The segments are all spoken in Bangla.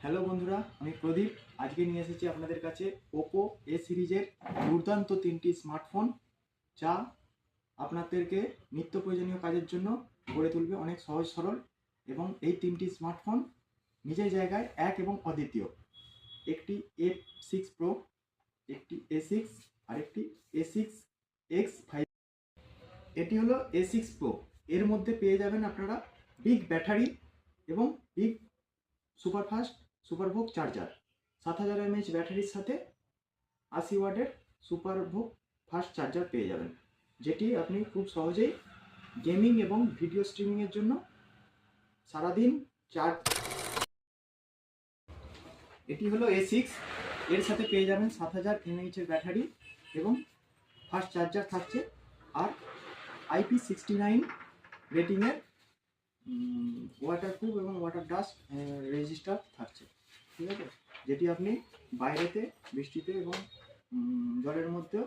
হ্যালো বন্ধুরা, আমি প্রদীপ। আজকে নিয়ে এসেছি আপনাদের কাছে ওপো এ সিরিজের দুর্দান্ত তিনটি স্মার্টফোন, যা আপনাদেরকে নিত্য প্রয়োজনীয় কাজের জন্য গড়ে তুলবে অনেক সহজ সরল। এবং এই তিনটি স্মার্টফোন নিজের জায়গায় এক এবং অদ্বিতীয়। একটি A6 প্রো, একটি A6, আরেকটি A6X5। এটি হলো A6 প্রো। এর মধ্যে পেয়ে যাবেন আপনারা বিগ ব্যাটারি এবং বিগ সুপারফাস্ট সুপারভোগ চার্জার। 7000 mAh ব্যাটারির সাথে 80 ওয়াটের সুপারভোগ ফাস্ট চার্জার পেয়ে যাবেন, যেটি আপনি খুব সহজেই গেমিং এবং ভিডিও স্ট্রিমিংয়ের জন্য সারাদিন চার্জ। এটি হলো A6। এর সাথে পেয়ে যাবেন 7000 mAh এর ব্যাটারি এবং ফাস্ট চার্জার থাকছে, আর IP69 রেটিংয়ের ওয়াটারপ্রুফ এবং ওয়াটার ডাস্ট রেজিস্টার থাকছে। ঠিক আছে, যেটি আপনি বাইরেতে, বৃষ্টিতে এবং জলের মধ্যেও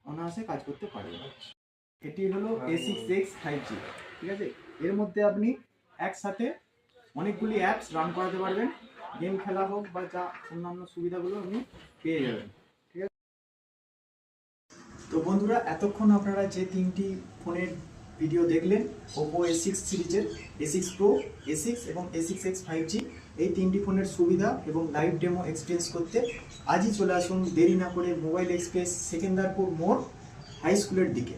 অনায়াসে কাজ করতে পারবেন। এটি হলো A6X 5G। ঠিক আছে, এর মধ্যে আপনি একসাথে অনেকগুলি অ্যাপস রান করাতে পারবেন। গেম খেলা হোক বা যা অন্যান্য সুবিধাগুলো আপনি পেয়ে যাবেন। ঠিক আছে, তো বন্ধুরা, এতক্ষণ আপনারা যে তিনটি ফোনের ভিডিও দেখলেন, ওপো A6 সিরিজের A6 প্রো, A6 এবং A6X 5G, এই তিনটি ফোনের সুবিধা এবং লাইভ ডেমো এক্সপিরিয়েন্স করতে আজই চলে আসুন, দেরি না করে, মোবাইল এক্সপ্রেস, সেকেন্দারপুর মোড়, হাই স্কুলের দিকে।